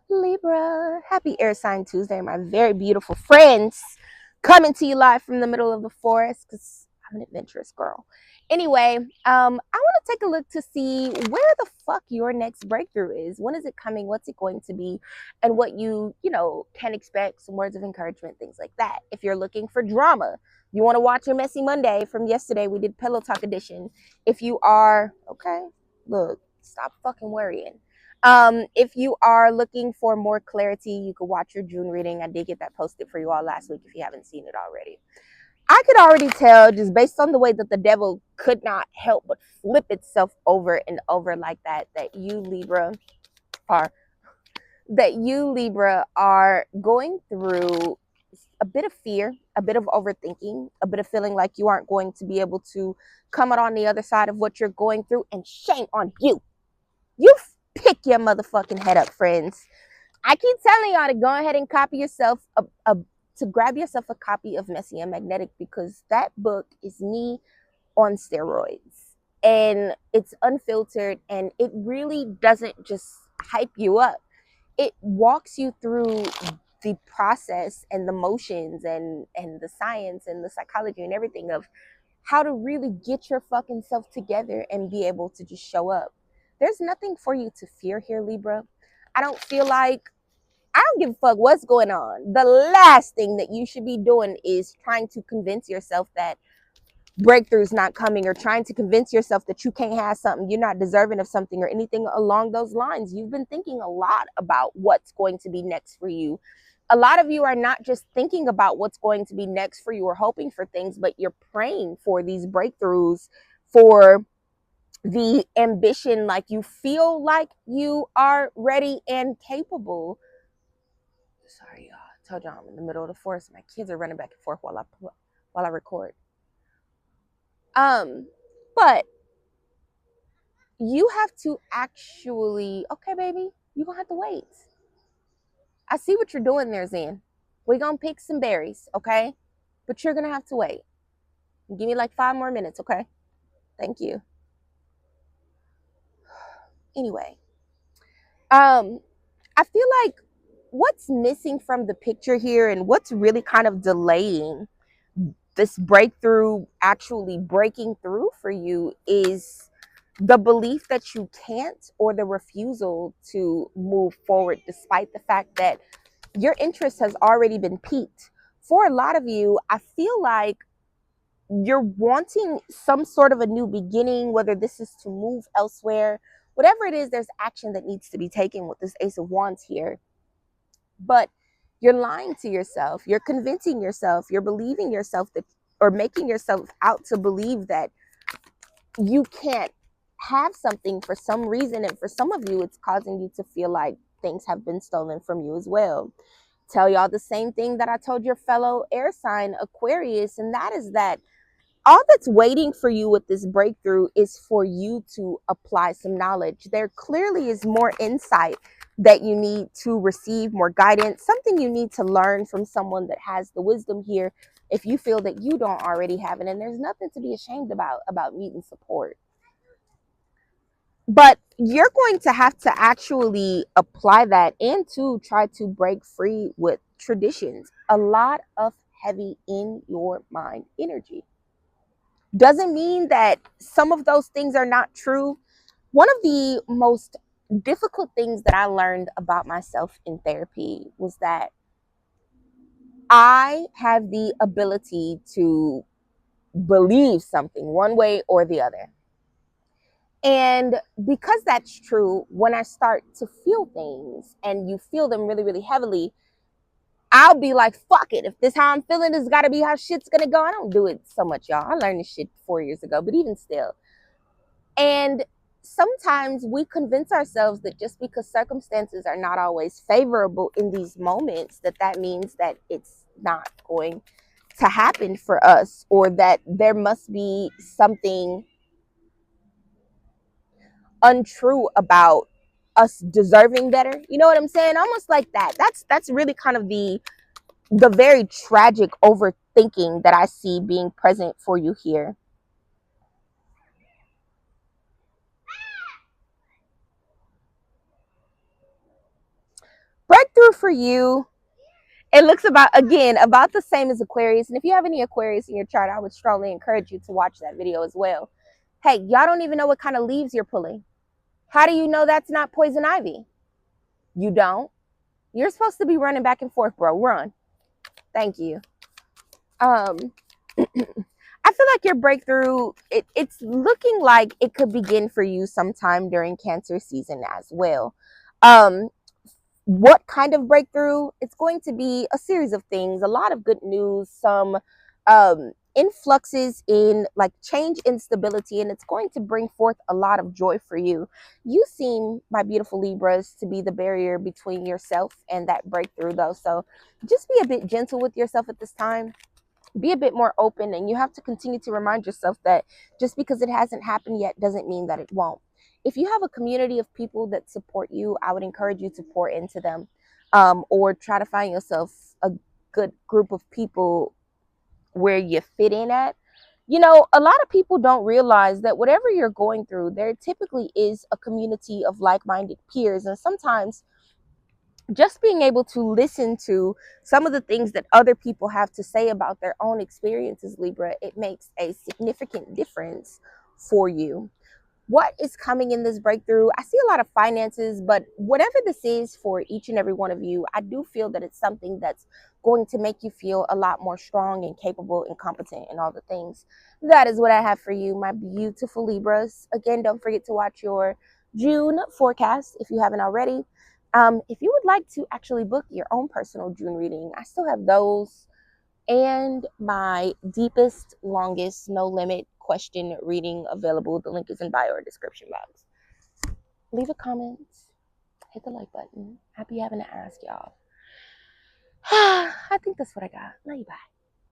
Libra, happy Air Sign Tuesday, my very beautiful friends. Coming to you live from the middle of the forest because I'm an adventurous girl. Anyway, I want to take a look to see where the fuck your next breakthrough is. When is it coming? What's it going to be? And what you can expect, some words of encouragement, things like that. If you're looking for drama, you want to watch a Messy Monday from yesterday, we did Pillow Talk edition. If you are, okay, look, stop fucking worrying. If you are looking for more clarity, you could watch your June reading. I did get that posted for you all last week if you haven't seen it already. I could already tell just based on the way that the devil could not help but flip itself over and over like that, that you are Libra are going through a bit of fear, a bit of overthinking, a bit of feeling like you aren't going to be able to come out on the other side of what you're going through, and shame on you. You pick your motherfucking head up, friends. I keep telling y'all to go ahead and copy yourself to grab yourself a copy of Messy and Magnetic, because that book is me on steroids, and it's unfiltered, and it really doesn't just hype you up. It walks you through the process and the motions and the science and the psychology and everything of how to really get your fucking self together and be able to just show up. There's nothing for you to fear here, Libra. I don't feel like, I don't give a fuck what's going on. The last thing that you should be doing is trying to convince yourself that breakthrough's not coming, or trying to convince yourself that you can't have something, you're not deserving of something, or anything along those lines. You've been thinking a lot about what's going to be next for you. A lot of you are not just thinking about what's going to be next for you or hoping for things, but you're praying for these breakthroughs, for the ambition, like you feel like you are ready and capable. Sorry, y'all. I told y'all I'm in the middle of the forest. My kids are running back and forth while I record. But you have to actually, okay, baby, you're gonna have to wait. I see what you're doing there, Zen. We're gonna pick some berries, okay? But you're gonna have to wait. Give me like 5 more minutes, okay? Thank you. Anyway, I feel like what's missing from the picture here, and what's really kind of delaying this breakthrough actually breaking through for you, is the belief that you can't, or the refusal to move forward despite the fact that your interest has already been piqued. For a lot of you, I feel like you're wanting some sort of a new beginning, whether this is to move elsewhere, whatever it is, there's action that needs to be taken with this Ace of Wands here. But you're lying to yourself, you're convincing yourself, you're believing yourself that, or making yourself out to believe that you can't have something for some reason. And for some of you, it's causing you to feel like things have been stolen from you as well. Tell y'all the same thing that I told your fellow air sign Aquarius, and that is that all that's waiting for you with this breakthrough is for you to apply some knowledge. There clearly is more insight that you need to receive, more guidance, something you need to learn from someone that has the wisdom here, if you feel that you don't already have it. And there's nothing to be ashamed about needing support. But you're going to have to actually apply that, and to try to break free with traditions. A lot of heavy in your mind energy. Doesn't mean that some of those things are not true. One of the most difficult things that I learned about myself in therapy was that I have the ability to believe something one way or the other. And because that's true, when I start to feel things and you feel them really, really heavily, I'll be like, fuck it. If this how I'm feeling, this got to be how shit's going to go. I don't do it so much, y'all. I learned this shit 4 years ago, but even still. And sometimes we convince ourselves that just because circumstances are not always favorable in these moments, that means that it's not going to happen for us, or that there must be something untrue about us deserving better. You know what I'm saying? Almost like that. That's really kind of the very tragic overthinking that I see being present for you here. for you, it looks about the same as Aquarius. And if you have any Aquarius in your chart, I would strongly encourage you to watch that video as well. Hey, y'all don't even know what kind of leaves you're pulling. How do you know that's not poison ivy? You don't. You're supposed to be running back and forth, bro. Run. Thank you. I feel like your breakthrough, it's looking like it could begin for you sometime during Cancer season as well. What kind of breakthrough? It's going to be a series of things, a lot of good news, some influxes in like change, instability, and it's going to bring forth a lot of joy for you. You seem, my beautiful Libras, to be the barrier between yourself and that breakthrough though. So just be a bit gentle with yourself at this time. Be a bit more open, and you have to continue to remind yourself that just because it hasn't happened yet doesn't mean that it won't. If you have a community of people that support you, I would encourage you to pour into them, or try to find yourself a good group of people where you fit in at. You know, a lot of people don't realize that whatever you're going through, there typically is a community of like-minded peers, and sometimes just being able to listen to some of the things that other people have to say about their own experiences, Libra, it makes a significant difference for you. What is coming in this breakthrough? I see a lot of finances, but whatever this is for each and every one of you, I do feel that it's something that's going to make you feel a lot more strong and capable and competent and all the things. That is what I have for you, my beautiful Libras. Again, don't forget to watch your June forecast if you haven't already. If you would like to actually book your own personal June reading, I still have those and my deepest, longest, no limit question reading available. The link is in bio or description box. Leave a comment, hit the like button. Happy having to ask y'all. I think that's what I got. Love you, bye.